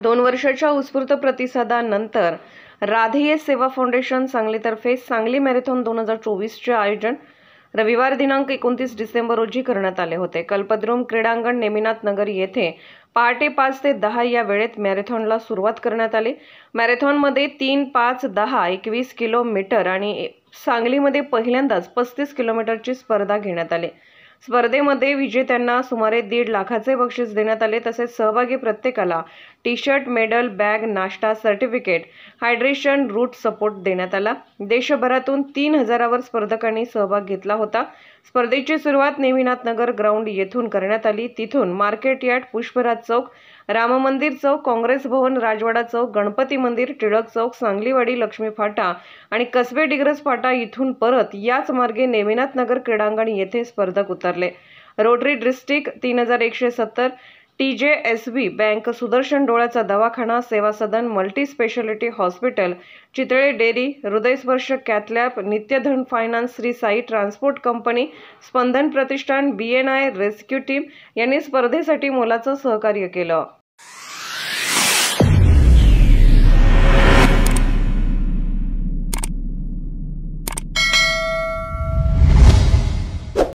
2 वर्षाच्या उत्स्फूर्त प्रतिसादानंतर राधेय सेवा फाउंडेशन सांगलीतर्फे सांगली मॅरेथॉन 2024चे आयोजन रविवार दिनांक 29 डिसेंबर रोजी करण्यात आले होते। कल्पद्रुम क्रीडांगण नेमिनाथ नगर येथे पहाटे 5 ते 10 या वेळेत मॅरेथॉनला सुरुवात करण्यात आली। मॅरेथॉनमध्ये 3, 5, 10, 21 किलोमीटर आणि सांगलीमध्ये पहिल्यांदाच 35 किलोमीटरची स्पर्धा घेण्यात आली। स्पर्धेमध्ये विजेत्यांना सुमारे 1.5 लाखाचे बक्षीस देण्यात आले। तसेच सहभागी प्रत्येकाला टी-शर्ट, मेडल, बॅग, नाश्ता, सर्टिफिकेट, हायड्रेशन, रूट सपोर्ट देण्यात आला। देशभरातून 3000 वर स्पर्धकांनी सहभाग घेतला होता। स्पर्धेची सुरुवात नेमिनाथ नगर ग्राउंड येथून करण्यात आली। तिथून मार्केट यार्ड, पुष्पराज चौक, राम मंदिर चौक, काँग्रेस भवन, राजवाडा चौक, गणपती मंदिर, टिळक चौक, सांगलीवाडी, लक्ष्मी फाटा आणि कसबे डिग्रस फाटा इथून परत याच मार्गे नेमिनाथ नगर क्रीडांगण येथे स्पर्धक उतरले। Rotary district 3170, TJSB bank, Sudarshan डोळ्याचा दवाखाना, Seva Sadan, multi speciality hospital, Chitale dairy, Hridaysparsh cath lab, Nityadhan finance, Shri Sai transport company, Spandan Pratishthan, BNI rescue team यांनी स्पर्धेसाठी मोलाचं सहकार्य केलं।